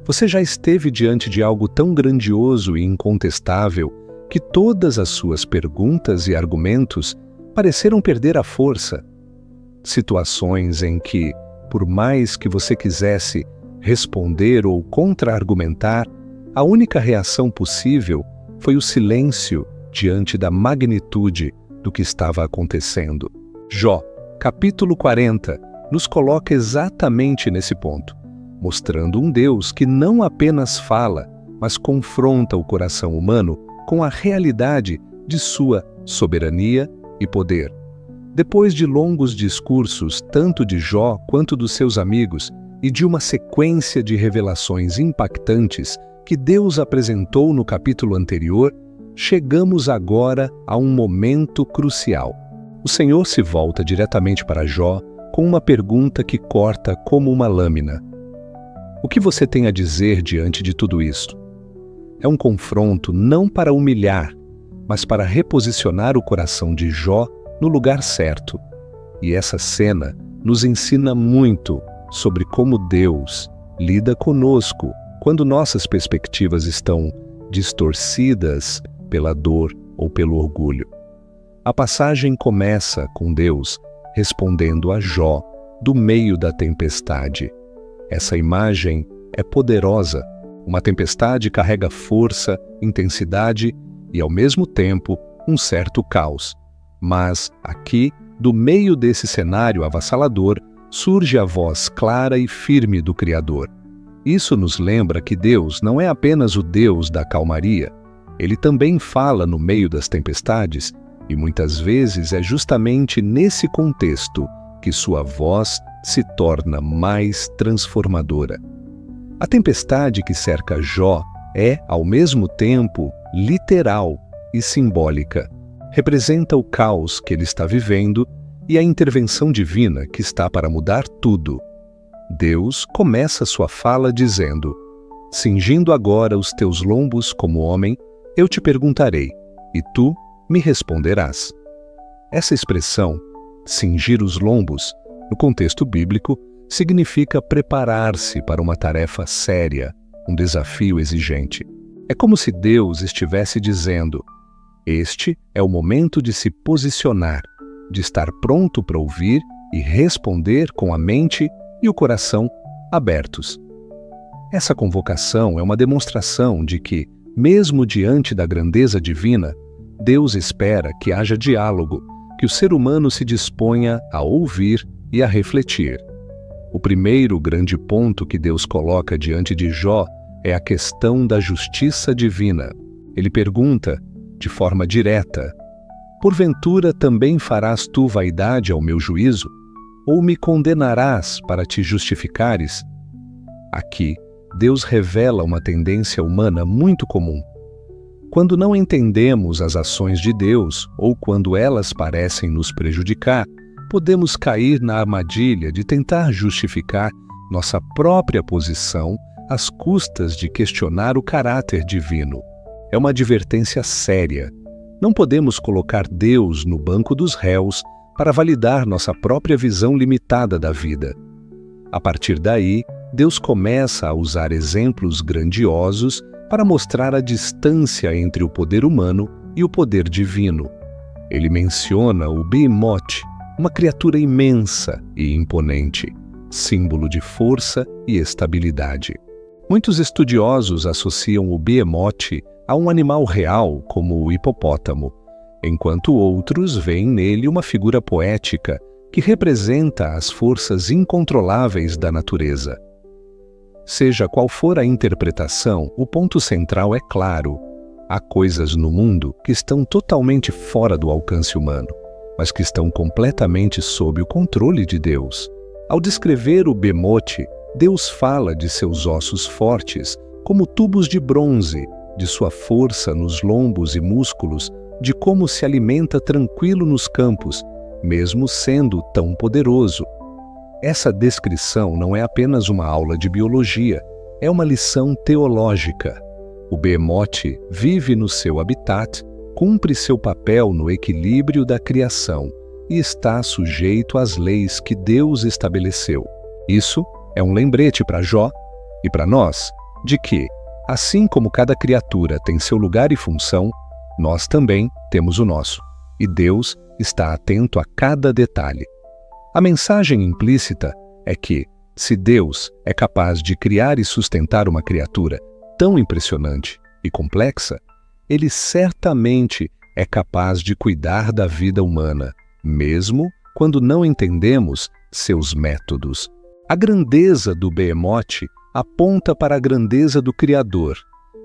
Você já esteve diante de algo tão grandioso e incontestável que todas as suas perguntas e argumentos pareceram perder a força? Situações em que, por mais que você quisesse responder ou contra-argumentar, a única reação possível foi o silêncio diante da magnitude do que estava acontecendo. Jó, capítulo 40, nos coloca exatamente nesse ponto, mostrando um Deus que não apenas fala, mas confronta o coração humano com a realidade de sua soberania e poder. Depois de longos discursos, tanto de Jó quanto dos seus amigos, e de uma sequência de revelações impactantes que Deus apresentou no capítulo anterior, chegamos agora a um momento crucial. O Senhor se volta diretamente para Jó com uma pergunta que corta como uma lâmina. O que você tem a dizer diante de tudo isso? É um confronto não para humilhar, mas para reposicionar o coração de Jó no lugar certo. E essa cena nos ensina muito sobre como Deus lida conosco quando nossas perspectivas estão distorcidas pela dor ou pelo orgulho. A passagem começa com Deus respondendo a Jó do meio da tempestade. Essa imagem é poderosa. Uma tempestade carrega força, intensidade e, ao mesmo tempo, um certo caos. Mas, aqui, do meio desse cenário avassalador, surge a voz clara e firme do Criador. Isso nos lembra que Deus não é apenas o Deus da calmaria. Ele também fala no meio das tempestades, e muitas vezes é justamente nesse contexto que sua voz se torna mais transformadora. A tempestade que cerca Jó é, ao mesmo tempo, literal e simbólica. Representa o caos que ele está vivendo e a intervenção divina que está para mudar tudo. Deus começa sua fala dizendo: cingindo agora os teus lombos como homem, eu te perguntarei, e tu me responderás. Essa expressão, cingir os lombos, no contexto bíblico, significa preparar-se para uma tarefa séria, um desafio exigente. É como se Deus estivesse dizendo: este é o momento de se posicionar, de estar pronto para ouvir e responder com a mente e o coração abertos. Essa convocação é uma demonstração de que, mesmo diante da grandeza divina, Deus espera que haja diálogo, que o ser humano se disponha a ouvir e a refletir. O primeiro grande ponto que Deus coloca diante de Jó é a questão da justiça divina. Ele pergunta, de forma direta: porventura também farás tu vaidade ao meu juízo? Ou me condenarás para te justificares? Aqui, Deus revela uma tendência humana muito comum. Quando não entendemos as ações de Deus ou quando elas parecem nos prejudicar, podemos cair na armadilha de tentar justificar nossa própria posição às custas de questionar o caráter divino. É uma advertência séria. Não podemos colocar Deus no banco dos réus para validar nossa própria visão limitada da vida. A partir daí, Deus começa a usar exemplos grandiosos para mostrar a distância entre o poder humano e o poder divino. Ele menciona o Behemoth, uma criatura imensa e imponente, símbolo de força e estabilidade. Muitos estudiosos associam o Behemoth a um animal real como o hipopótamo, enquanto outros veem nele uma figura poética que representa as forças incontroláveis da natureza. Seja qual for a interpretação, o ponto central é claro. Há coisas no mundo que estão totalmente fora do alcance humano, mas que estão completamente sob o controle de Deus. Ao descrever o Behemoth, Deus fala de seus ossos fortes como tubos de bronze, de sua força nos lombos e músculos, de como se alimenta tranquilo nos campos, mesmo sendo tão poderoso. Essa descrição não é apenas uma aula de biologia, é uma lição teológica. O Behemoth vive no seu habitat, cumpre seu papel no equilíbrio da criação e está sujeito às leis que Deus estabeleceu. Isso é um lembrete para Jó e para nós. de que, assim como cada criatura tem seu lugar e função, nós também temos o nosso, e Deus está atento a cada detalhe. A mensagem implícita é que, se Deus é capaz de criar e sustentar uma criatura tão impressionante e complexa, Ele certamente é capaz de cuidar da vida humana, mesmo quando não entendemos seus métodos. A grandeza do Behemoth aponta para a grandeza do Criador,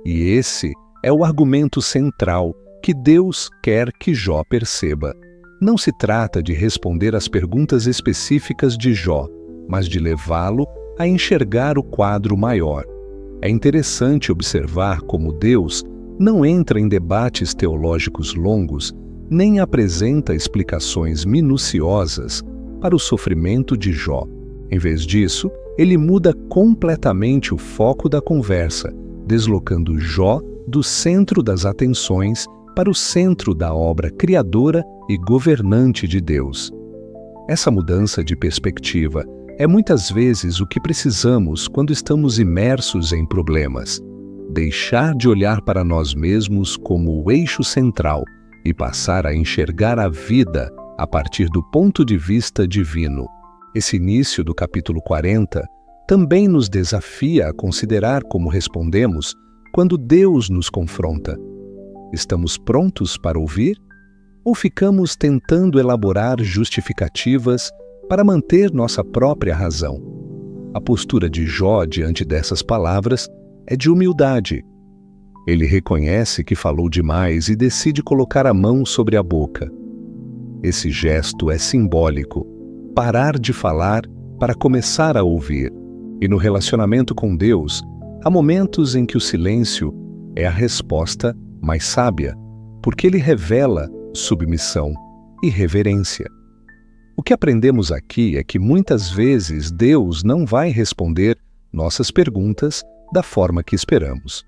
e esse é o argumento central que Deus quer que Jó perceba. Não se trata de responder às perguntas específicas de Jó, mas de levá-lo a enxergar o quadro maior. É interessante observar como Deus não entra em debates teológicos longos, nem apresenta explicações minuciosas para o sofrimento de Jó. Em vez disso, ele muda completamente o foco da conversa, deslocando Jó do centro das atenções para o centro da obra criadora e governante de Deus. Essa mudança de perspectiva é muitas vezes o que precisamos quando estamos imersos em problemas. Deixar de olhar para nós mesmos como o eixo central e passar a enxergar a vida a partir do ponto de vista divino. Esse início do capítulo 40 também nos desafia a considerar como respondemos quando Deus nos confronta. Estamos prontos para ouvir? Ou ficamos tentando elaborar justificativas para manter nossa própria razão? A postura de Jó diante dessas palavras é de humildade. Ele reconhece que falou demais e decide colocar a mão sobre a boca. Esse gesto é simbólico. Parar de falar para começar a ouvir. E no relacionamento com Deus, há momentos em que o silêncio é a resposta mais sábia, porque ele revela submissão e reverência. O que aprendemos aqui é que muitas vezes Deus não vai responder nossas perguntas da forma que esperamos.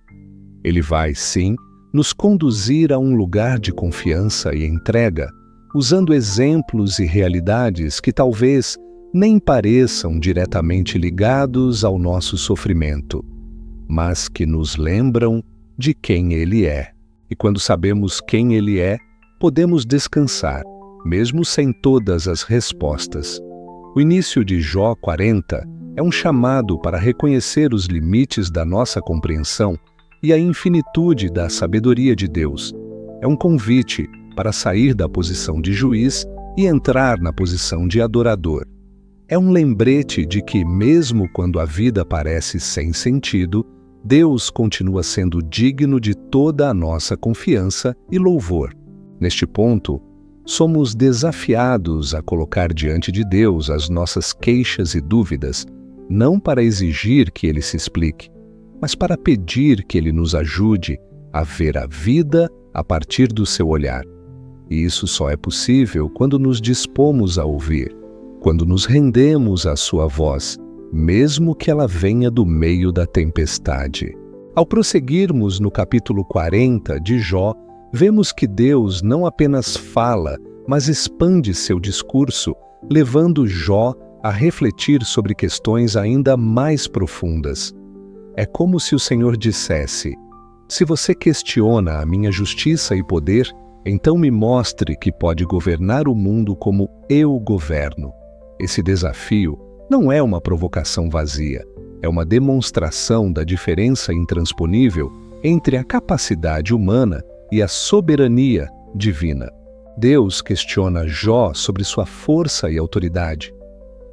Ele vai, sim, nos conduzir a um lugar de confiança e entrega, usando exemplos e realidades que talvez nem pareçam diretamente ligados ao nosso sofrimento, mas que nos lembram de quem Ele é. E quando sabemos quem Ele é, podemos descansar, mesmo sem todas as respostas. O início de Jó 40 é um chamado para reconhecer os limites da nossa compreensão e a infinitude da sabedoria de Deus. É um convite para sair da posição de juiz e entrar na posição de adorador. É um lembrete de que, mesmo quando a vida parece sem sentido, Deus continua sendo digno de toda a nossa confiança e louvor. Neste ponto, somos desafiados a colocar diante de Deus as nossas queixas e dúvidas, não para exigir que Ele se explique, mas para pedir que Ele nos ajude a ver a vida a partir do seu olhar. E isso só é possível quando nos dispomos a ouvir, quando nos rendemos à sua voz, mesmo que ela venha do meio da tempestade. Ao prosseguirmos no capítulo 40 de Jó, vemos que Deus não apenas fala, mas expande seu discurso, levando Jó a refletir sobre questões ainda mais profundas. É como se o Senhor dissesse: se você questiona a minha justiça e poder, então me mostre que pode governar o mundo como eu governo. Esse desafio não é uma provocação vazia, é uma demonstração da diferença intransponível entre a capacidade humana e a soberania divina. Deus questiona Jó sobre sua força e autoridade.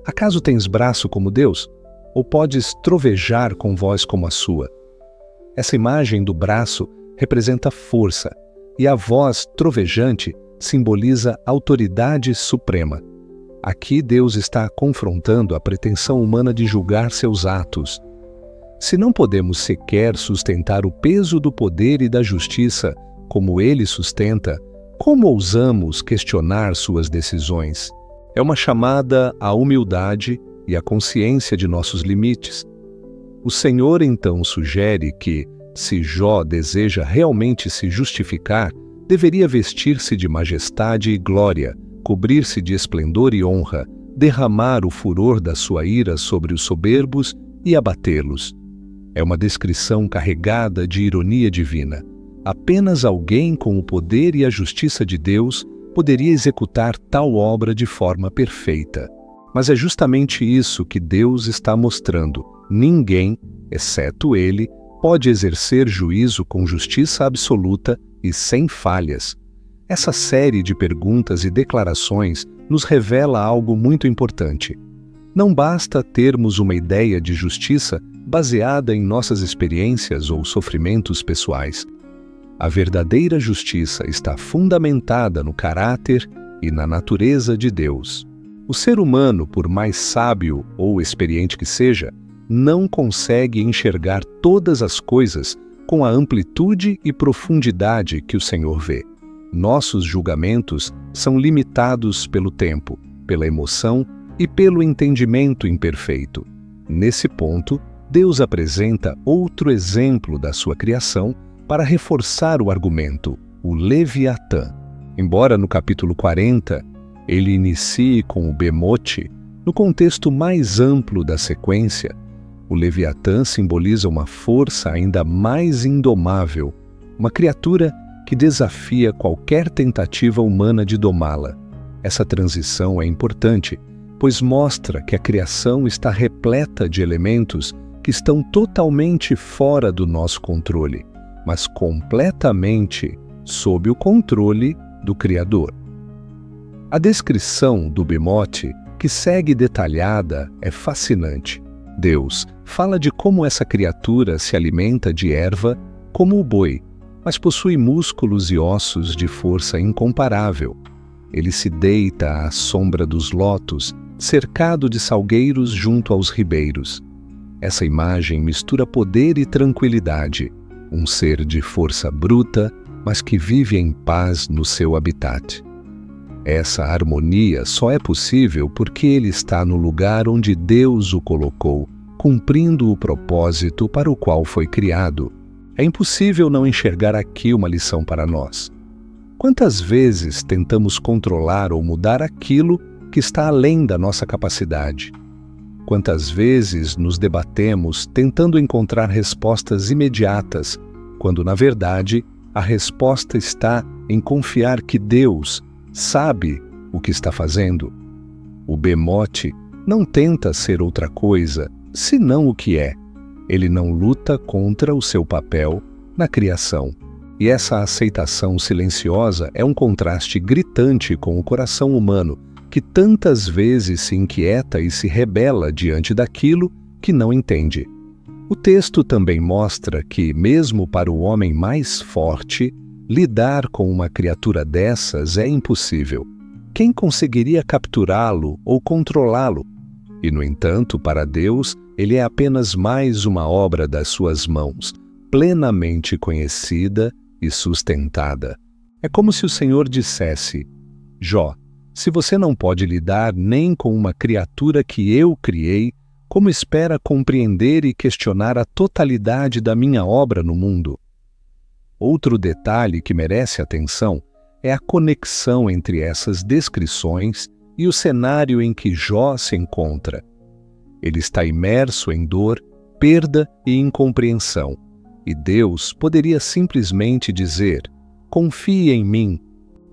Acaso tens braço como Deus? Ou podes trovejar com voz como a sua? Essa imagem do braço representa força, e a voz trovejante simboliza autoridade suprema. Aqui Deus está confrontando a pretensão humana de julgar seus atos. Se não podemos sequer sustentar o peso do poder e da justiça como Ele sustenta, como ousamos questionar suas decisões? É uma chamada à humildade e à consciência de nossos limites. O Senhor então sugere que, se Jó deseja realmente se justificar, deveria vestir-se de majestade e glória, cobrir-se de esplendor e honra, derramar o furor da sua ira sobre os soberbos e abatê-los. É uma descrição carregada de ironia divina. Apenas alguém com o poder e a justiça de Deus poderia executar tal obra de forma perfeita. Mas é justamente isso que Deus está mostrando. Ninguém, exceto Ele, pode exercer juízo com justiça absoluta e sem falhas. Essa série de perguntas e declarações nos revela algo muito importante. Não basta termos uma ideia de justiça baseada em nossas experiências ou sofrimentos pessoais. A verdadeira justiça está fundamentada no caráter e na natureza de Deus. O ser humano, por mais sábio ou experiente que seja, não consegue enxergar todas as coisas com a amplitude e profundidade que o Senhor vê. Nossos julgamentos são limitados pelo tempo, pela emoção e pelo entendimento imperfeito. Nesse ponto, Deus apresenta outro exemplo da sua criação para reforçar o argumento, o Leviatã. Embora no capítulo 40 ele inicie com o Bemote, no contexto mais amplo da sequência, o Leviatã simboliza uma força ainda mais indomável, uma criatura que desafia qualquer tentativa humana de domá-la. Essa transição é importante, pois mostra que a criação está repleta de elementos que estão totalmente fora do nosso controle, mas completamente sob o controle do Criador. A descrição do Bemote, que segue detalhada, é fascinante. Deus fala de como essa criatura se alimenta de erva como o boi, mas possui músculos e ossos de força incomparável. Ele se deita à sombra dos lotos, cercado de salgueiros junto aos ribeiros. Essa imagem mistura poder e tranquilidade, um ser de força bruta, mas que vive em paz no seu habitat. Essa harmonia só é possível porque ele está no lugar onde Deus o colocou, cumprindo o propósito para o qual foi criado. É impossível não enxergar aqui uma lição para nós. Quantas vezes tentamos controlar ou mudar aquilo que está além da nossa capacidade? Quantas vezes nos debatemos tentando encontrar respostas imediatas, quando, na verdade, a resposta está em confiar que Deus sabe o que está fazendo? O Bemote não tenta ser outra coisa, senão o que é. Ele não luta contra o seu papel na criação. E essa aceitação silenciosa é um contraste gritante com o coração humano, que tantas vezes se inquieta e se rebela diante daquilo que não entende. O texto também mostra que, mesmo para o homem mais forte, lidar com uma criatura dessas é impossível. Quem conseguiria capturá-lo ou controlá-lo? E, no entanto, para Deus, ele é apenas mais uma obra das suas mãos, plenamente conhecida e sustentada. É como se o Senhor dissesse: Jó, se você não pode lidar nem com uma criatura que eu criei, como espera compreender e questionar a totalidade da minha obra no mundo? Outro detalhe que merece atenção é a conexão entre essas descrições e o cenário em que Jó se encontra. Ele está imerso em dor, perda e incompreensão, e Deus poderia simplesmente dizer: confie em mim.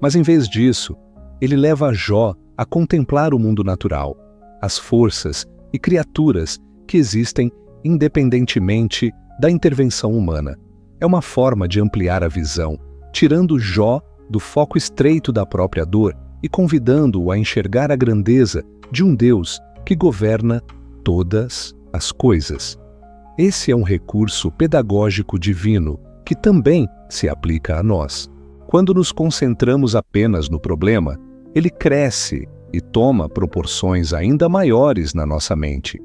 Mas em vez disso, ele leva Jó a contemplar o mundo natural, as forças e criaturas que existem independentemente da intervenção humana. É uma forma de ampliar a visão, tirando Jó do foco estreito da própria dor e convidando-o a enxergar a grandeza de um Deus que governa todas as coisas. Esse é um recurso pedagógico divino que também se aplica a nós. Quando nos concentramos apenas no problema, ele cresce e toma proporções ainda maiores na nossa mente.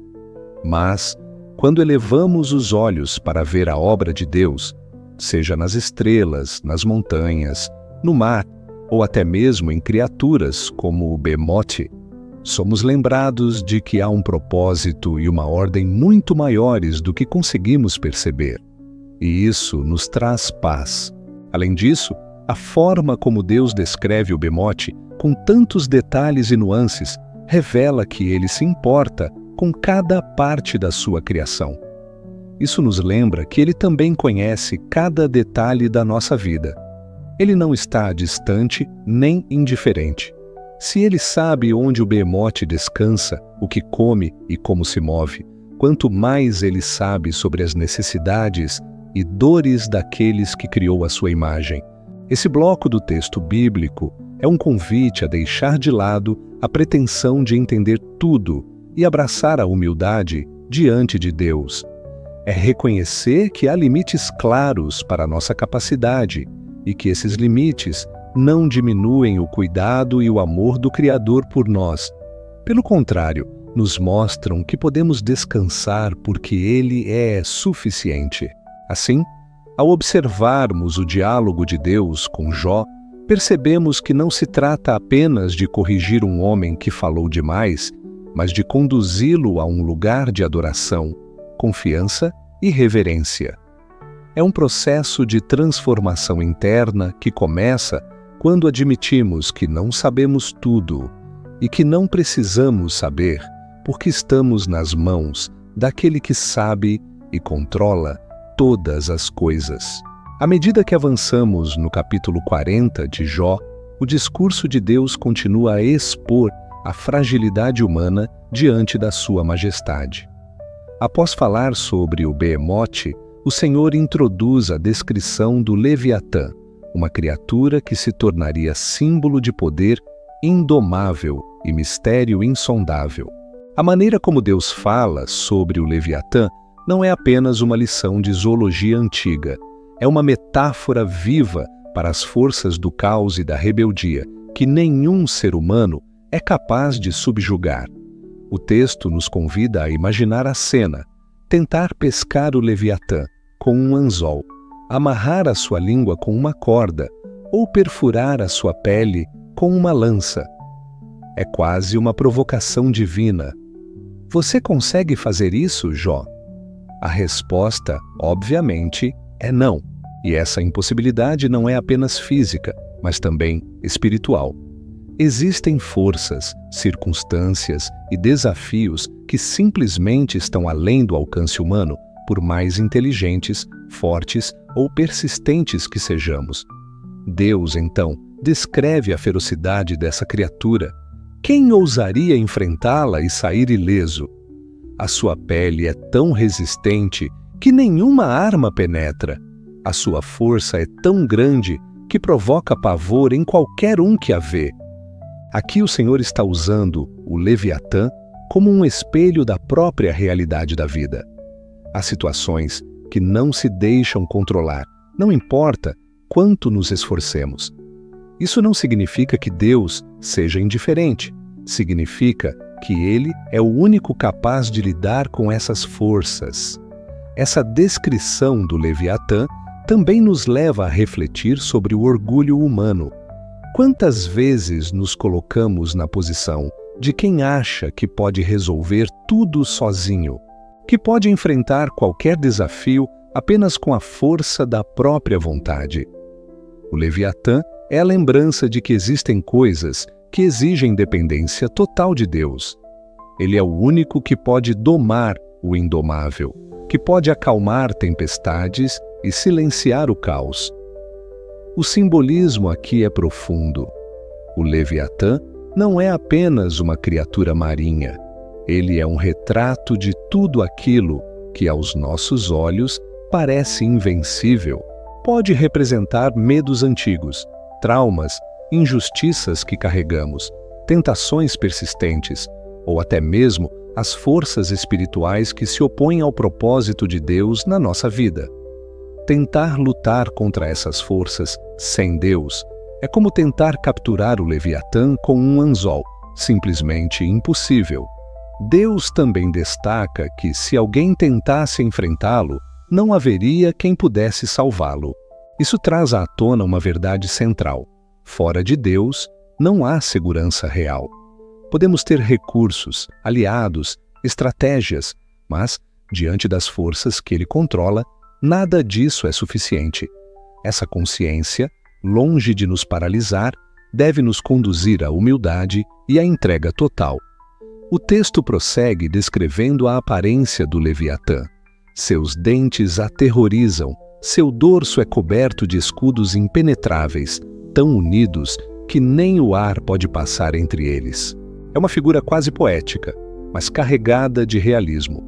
Mas, quando elevamos os olhos para ver a obra de Deus, seja nas estrelas, nas montanhas, no mar ou até mesmo em criaturas como o Bemote, somos lembrados de que há um propósito e uma ordem muito maiores do que conseguimos perceber. E isso nos traz paz. Além disso, a forma como Deus descreve o Bemote, com tantos detalhes e nuances, revela que ele se importa com cada parte da sua criação. Isso nos lembra que Ele também conhece cada detalhe da nossa vida. Ele não está distante nem indiferente. Se Ele sabe onde o behemote descansa, o que come e como se move, quanto mais Ele sabe sobre as necessidades e dores daqueles que criou à sua imagem. Esse bloco do texto bíblico é um convite a deixar de lado a pretensão de entender tudo e abraçar a humildade diante de Deus. É reconhecer que há limites claros para a nossa capacidade e que esses limites não diminuem o cuidado e o amor do Criador por nós. Pelo contrário, nos mostram que podemos descansar porque Ele é suficiente. Assim, ao observarmos o diálogo de Deus com Jó, percebemos que não se trata apenas de corrigir um homem que falou demais, mas de conduzi-lo a um lugar de adoração, confiança e reverência. É um processo de transformação interna que começa quando admitimos que não sabemos tudo e que não precisamos saber, porque estamos nas mãos daquele que sabe e controla todas as coisas. À medida que avançamos no capítulo 40 de Jó, o discurso de Deus continua a expor a fragilidade humana diante da sua majestade. Após falar sobre o behemote, o Senhor introduz a descrição do Leviatã, uma criatura que se tornaria símbolo de poder indomável e mistério insondável. A maneira como Deus fala sobre o Leviatã não é apenas uma lição de zoologia antiga, é uma metáfora viva para as forças do caos e da rebeldia, que nenhum ser humano é capaz de subjugar. O texto nos convida a imaginar a cena, tentar pescar o Leviatã com um anzol, amarrar a sua língua com uma corda ou perfurar a sua pele com uma lança. É quase uma provocação divina. Você consegue fazer isso, Jó? A resposta, obviamente, é não. E essa impossibilidade não é apenas física, mas também espiritual. Existem forças, circunstâncias e desafios que simplesmente estão além do alcance humano, por mais inteligentes, fortes ou persistentes que sejamos. Deus, então, descreve a ferocidade dessa criatura. Quem ousaria enfrentá-la e sair ileso? A sua pele é tão resistente que nenhuma arma penetra. A sua força é tão grande que provoca pavor em qualquer um que a vê. Aqui o Senhor está usando o Leviatã como um espelho da própria realidade da vida. Há situações que não se deixam controlar, não importa quanto nos esforcemos. Isso não significa que Deus seja indiferente. Significa que Ele é o único capaz de lidar com essas forças. Essa descrição do Leviatã também nos leva a refletir sobre o orgulho humano. Quantas vezes nos colocamos na posição de quem acha que pode resolver tudo sozinho, que pode enfrentar qualquer desafio apenas com a força da própria vontade? O Leviatã é a lembrança de que existem coisas que exigem dependência total de Deus. Ele é o único que pode domar o indomável, que pode acalmar tempestades e silenciar o caos. O simbolismo aqui é profundo. O Leviatã não é apenas uma criatura marinha. Ele é um retrato de tudo aquilo que, aos nossos olhos, parece invencível. Pode representar medos antigos, traumas, injustiças que carregamos, tentações persistentes, ou até mesmo as forças espirituais que se opõem ao propósito de Deus na nossa vida. Tentar lutar contra essas forças sem Deus é como tentar capturar o Leviatã com um anzol, simplesmente impossível. Deus também destaca que, se alguém tentasse enfrentá-lo, não haveria quem pudesse salvá-lo. Isso traz à tona uma verdade central. Fora de Deus, não há segurança real. Podemos ter recursos, aliados, estratégias, mas, diante das forças que Ele controla, nada disso é suficiente. Essa consciência, longe de nos paralisar, deve nos conduzir à humildade e à entrega total. O texto prossegue descrevendo a aparência do Leviatã. Seus dentes aterrorizam, seu dorso é coberto de escudos impenetráveis, tão unidos que nem o ar pode passar entre eles. É uma figura quase poética, mas carregada de realismo.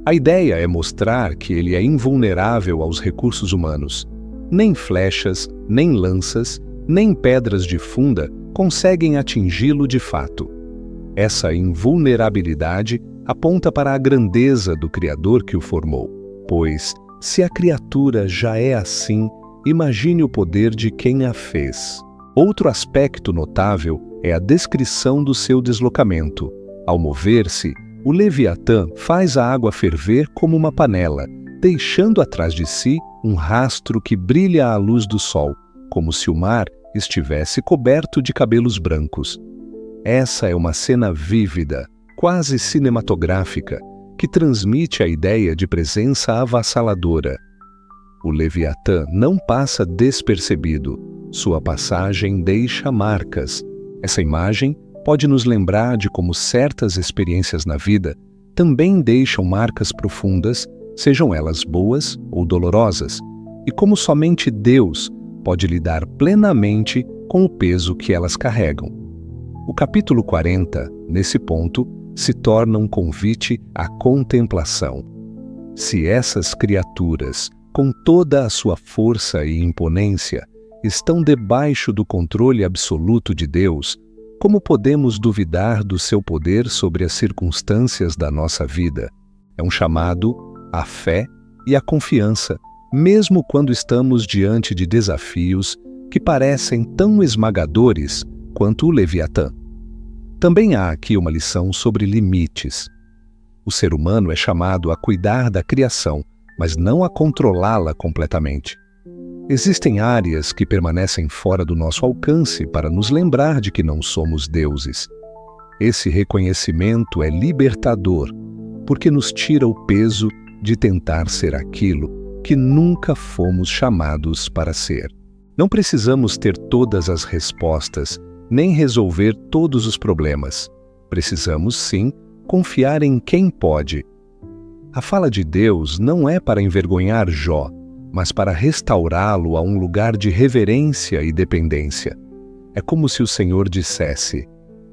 A ideia é mostrar que ele é invulnerável aos recursos humanos. Nem flechas, nem lanças, nem pedras de funda conseguem atingi-lo de fato. Essa invulnerabilidade aponta para a grandeza do Criador que o formou, pois, se a criatura já é assim, imagine o poder de quem a fez. Outro aspecto notável é a descrição do seu deslocamento. Ao mover-se, o Leviatã faz a água ferver como uma panela, deixando atrás de si um rastro que brilha à luz do sol, como se o mar estivesse coberto de cabelos brancos. Essa é uma cena vívida, quase cinematográfica, que transmite a ideia de presença avassaladora. O Leviatã não passa despercebido, sua passagem deixa marcas. Essa imagem pode nos lembrar de como certas experiências na vida também deixam marcas profundas, sejam elas boas ou dolorosas, e como somente Deus pode lidar plenamente com o peso que elas carregam. O capítulo 40, nesse ponto, se torna um convite à contemplação. Se essas criaturas, com toda a sua força e imponência, estão debaixo do controle absoluto de Deus, como podemos duvidar do seu poder sobre as circunstâncias da nossa vida? É um chamado à fé e à confiança, mesmo quando estamos diante de desafios que parecem tão esmagadores quanto o Leviatã. Também há aqui uma lição sobre limites. O ser humano é chamado a cuidar da criação, mas não a controlá-la completamente. Existem áreas que permanecem fora do nosso alcance para nos lembrar de que não somos deuses. Esse reconhecimento é libertador, porque nos tira o peso de tentar ser aquilo que nunca fomos chamados para ser. Não precisamos ter todas as respostas, nem resolver todos os problemas. Precisamos, sim, confiar em quem pode. A fala de Deus não é para envergonhar Jó, mas para restaurá-lo a um lugar de reverência e dependência. É como se o Senhor dissesse: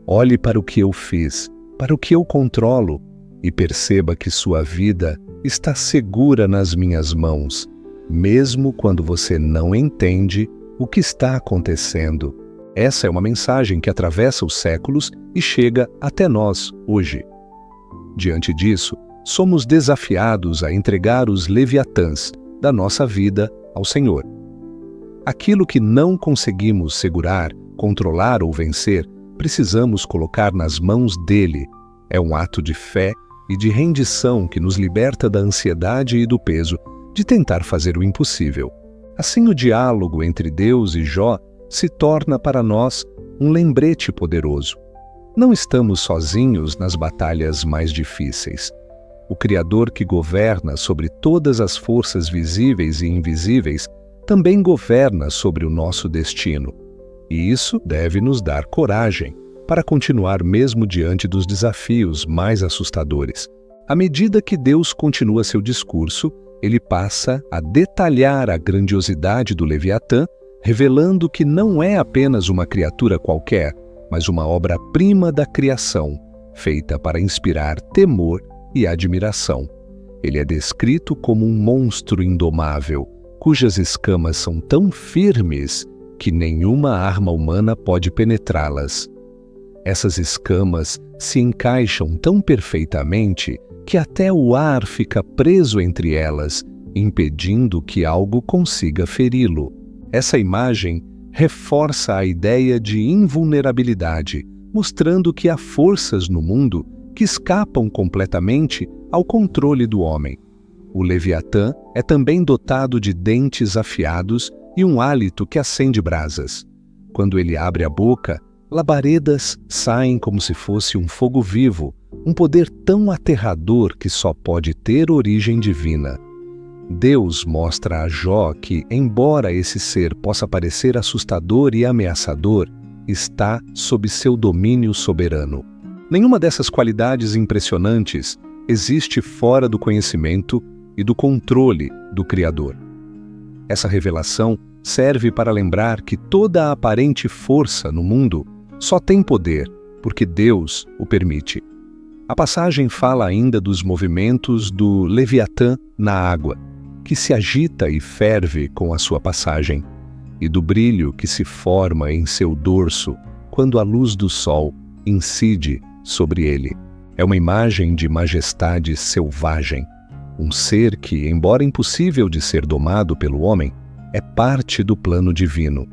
olhe para o que eu fiz, para o que eu controlo, e perceba que sua vida está segura nas minhas mãos, mesmo quando você não entende o que está acontecendo. Essa é uma mensagem que atravessa os séculos e chega até nós hoje. Diante disso, somos desafiados a entregar os leviatãs da nossa vida ao Senhor. Aquilo que não conseguimos segurar, controlar ou vencer, precisamos colocar nas mãos dele. É um ato de fé e de rendição que nos liberta da ansiedade e do peso de tentar fazer o impossível. Assim, o diálogo entre Deus e Jó se torna para nós um lembrete poderoso. Não estamos sozinhos nas batalhas mais difíceis. O Criador que governa sobre todas as forças visíveis e invisíveis também governa sobre o nosso destino. E isso deve nos dar coragem para continuar mesmo diante dos desafios mais assustadores. À medida que Deus continua seu discurso, ele passa a detalhar a grandiosidade do Leviatã, revelando que não é apenas uma criatura qualquer, mas uma obra-prima da criação, feita para inspirar temor e admiração. Ele é descrito como um monstro indomável, cujas escamas são tão firmes que nenhuma arma humana pode penetrá-las. Essas escamas se encaixam tão perfeitamente que até o ar fica preso entre elas, impedindo que algo consiga feri-lo. Essa imagem reforça a ideia de invulnerabilidade, mostrando que há forças no mundo que escapam completamente ao controle do homem. O Leviatã é também dotado de dentes afiados e um hálito que acende brasas. Quando ele abre a boca, labaredas saem como se fosse um fogo vivo, um poder tão aterrador que só pode ter origem divina. Deus mostra a Jó que, embora esse ser possa parecer assustador e ameaçador, está sob seu domínio soberano. Nenhuma dessas qualidades impressionantes existe fora do conhecimento e do controle do Criador. Essa revelação serve para lembrar que toda a aparente força no mundo só tem poder porque Deus o permite. A passagem fala ainda dos movimentos do Leviatã na água, que se agita e ferve com a sua passagem, e do brilho que se forma em seu dorso quando a luz do sol incide sobre ele. É uma imagem de majestade selvagem, um ser que, embora impossível de ser domado pelo homem, é parte do plano divino.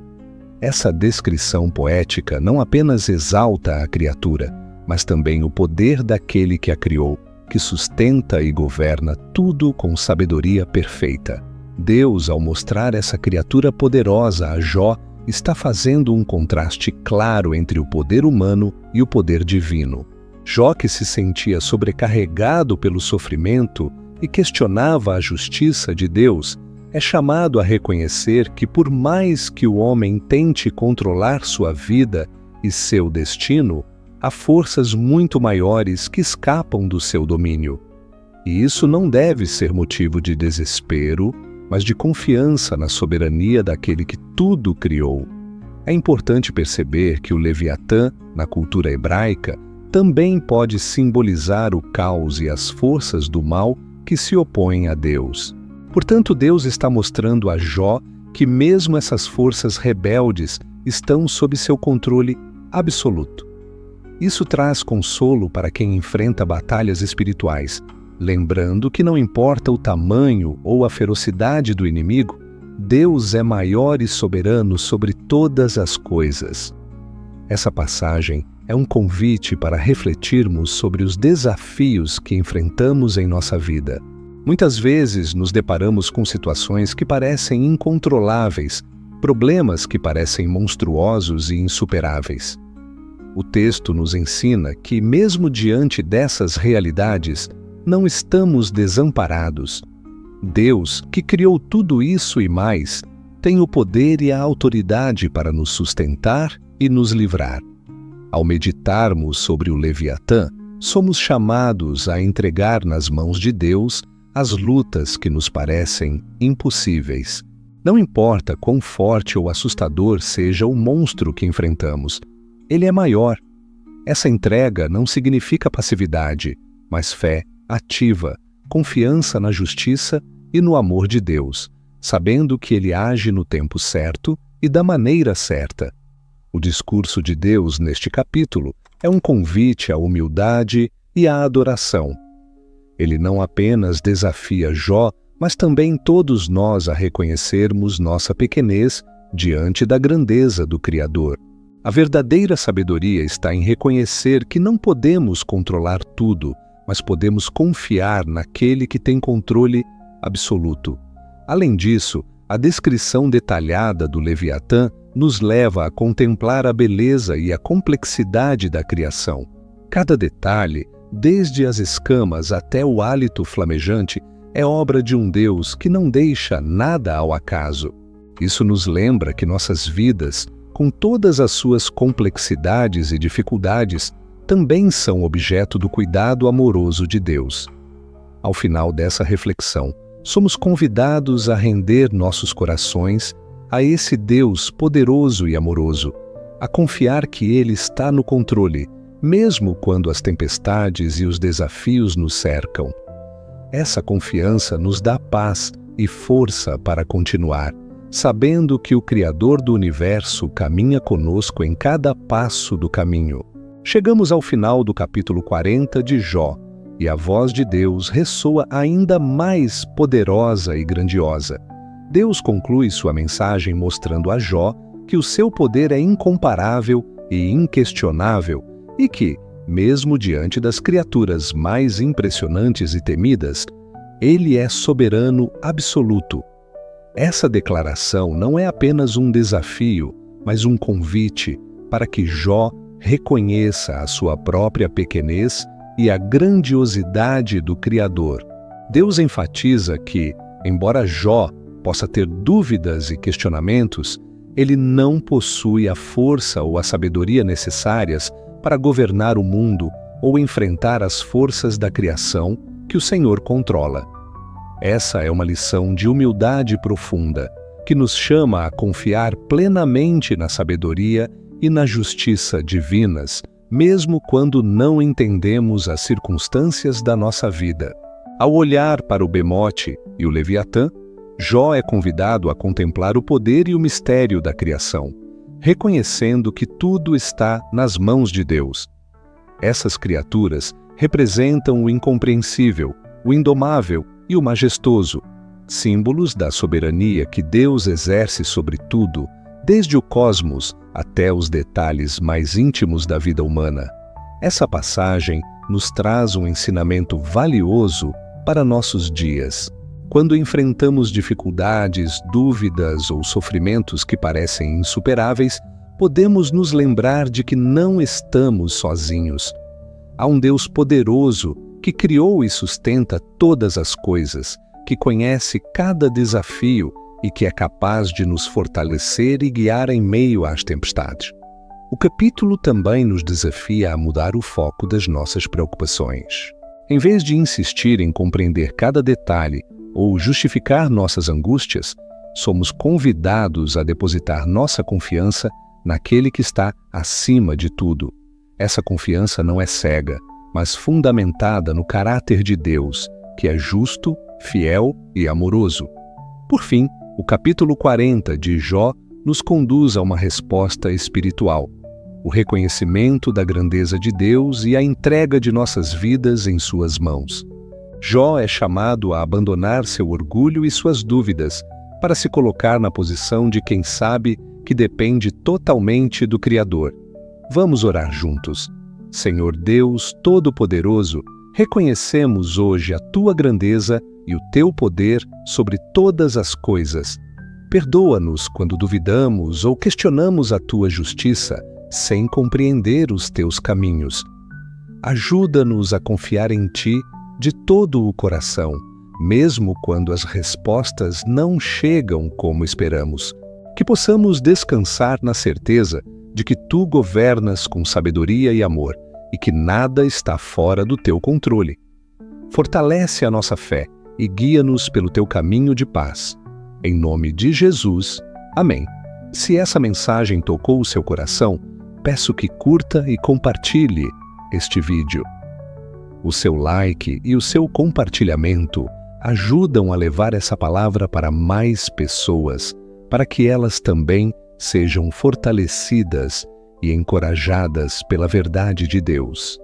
Essa descrição poética não apenas exalta a criatura, mas também o poder daquele que a criou, que sustenta e governa tudo com sabedoria perfeita. Deus, ao mostrar essa criatura poderosa a Jó, está fazendo um contraste claro entre o poder humano e o poder divino. Jó, que se sentia sobrecarregado pelo sofrimento e questionava a justiça de Deus, é chamado a reconhecer que, por mais que o homem tente controlar sua vida e seu destino, há forças muito maiores que escapam do seu domínio. E isso não deve ser motivo de desespero, mas de confiança na soberania daquele que tudo criou. É importante perceber que o Leviatã, na cultura hebraica, também pode simbolizar o caos e as forças do mal que se opõem a Deus. Portanto, Deus está mostrando a Jó que mesmo essas forças rebeldes estão sob seu controle absoluto. Isso traz consolo para quem enfrenta batalhas espirituais, lembrando que não importa o tamanho ou a ferocidade do inimigo, Deus é maior e soberano sobre todas as coisas. Essa passagem é um convite para refletirmos sobre os desafios que enfrentamos em nossa vida. Muitas vezes nos deparamos com situações que parecem incontroláveis, problemas que parecem monstruosos e insuperáveis. O texto nos ensina que, mesmo diante dessas realidades, não estamos desamparados. Deus, que criou tudo isso e mais, tem o poder e a autoridade para nos sustentar e nos livrar. Ao meditarmos sobre o Leviatã, somos chamados a entregar nas mãos de Deus as lutas que nos parecem impossíveis. Não importa quão forte ou assustador seja o monstro que enfrentamos, ele é maior. Essa entrega não significa passividade, mas fé ativa, confiança na justiça e no amor de Deus, sabendo que Ele age no tempo certo e da maneira certa. O discurso de Deus neste capítulo é um convite à humildade e à adoração. Ele não apenas desafia Jó, mas também todos nós a reconhecermos nossa pequenez diante da grandeza do Criador. A verdadeira sabedoria está em reconhecer que não podemos controlar tudo, mas podemos confiar naquele que tem controle absoluto. Além disso, a descrição detalhada do Leviatã nos leva a contemplar a beleza e a complexidade da criação. Cada detalhe, desde as escamas até o hálito flamejante, é obra de um Deus que não deixa nada ao acaso. Isso nos lembra que nossas vidas, com todas as suas complexidades e dificuldades, também são objeto do cuidado amoroso de Deus. Ao final dessa reflexão, somos convidados a render nossos corações a esse Deus poderoso e amoroso, a confiar que Ele está no controle, mesmo quando as tempestades e os desafios nos cercam. Essa confiança nos dá paz e força para continuar, sabendo que o Criador do Universo caminha conosco em cada passo do caminho. Chegamos ao final do capítulo 40 de Jó, e a voz de Deus ressoa ainda mais poderosa e grandiosa. Deus conclui sua mensagem mostrando a Jó que o seu poder é incomparável e inquestionável e que, mesmo diante das criaturas mais impressionantes e temidas, Ele é soberano absoluto. Essa declaração não é apenas um desafio, mas um convite para que Jó reconheça a sua própria pequenez e a grandiosidade do Criador. Deus enfatiza que, embora Jó possa ter dúvidas e questionamentos, ele não possui a força ou a sabedoria necessárias para governar o mundo ou enfrentar as forças da criação que o Senhor controla. Essa é uma lição de humildade profunda, que nos chama a confiar plenamente na sabedoria e na justiça divinas, mesmo quando não entendemos as circunstâncias da nossa vida. Ao olhar para o Bemote e o Leviatã, Jó é convidado a contemplar o poder e o mistério da criação, reconhecendo que tudo está nas mãos de Deus. Essas criaturas representam o incompreensível, o indomável e o majestoso, símbolos da soberania que Deus exerce sobre tudo, desde o cosmos até os detalhes mais íntimos da vida humana. Essa passagem nos traz um ensinamento valioso para nossos dias. Quando enfrentamos dificuldades, dúvidas ou sofrimentos que parecem insuperáveis, podemos nos lembrar de que não estamos sozinhos. Há um Deus poderoso que criou e sustenta todas as coisas, que conhece cada desafio e que é capaz de nos fortalecer e guiar em meio às tempestades. O capítulo também nos desafia a mudar o foco das nossas preocupações. Em vez de insistir em compreender cada detalhe ou justificar nossas angústias, somos convidados a depositar nossa confiança naquele que está acima de tudo. Essa confiança não é cega, mas fundamentada no caráter de Deus, que é justo, fiel e amoroso. Por fim, o capítulo 40 de Jó nos conduz a uma resposta espiritual, o reconhecimento da grandeza de Deus e a entrega de nossas vidas em suas mãos. Jó é chamado a abandonar seu orgulho e suas dúvidas para se colocar na posição de quem sabe que depende totalmente do Criador. Vamos orar juntos. Senhor Deus Todo-Poderoso, reconhecemos hoje a Tua grandeza e o Teu poder sobre todas as coisas. Perdoa-nos quando duvidamos ou questionamos a Tua justiça sem compreender os Teus caminhos. Ajuda-nos a confiar em Ti de todo o coração, mesmo quando as respostas não chegam como esperamos. Que possamos descansar na certeza de que Tu governas com sabedoria e amor e que nada está fora do Teu controle. Fortalece a nossa fé e guia-nos pelo Teu caminho de paz. Em nome de Jesus. Amém. Se essa mensagem tocou o seu coração, peço que curta e compartilhe este vídeo. O seu like e o seu compartilhamento ajudam a levar essa palavra para mais pessoas, para que elas também sejam fortalecidas e encorajadas pela verdade de Deus.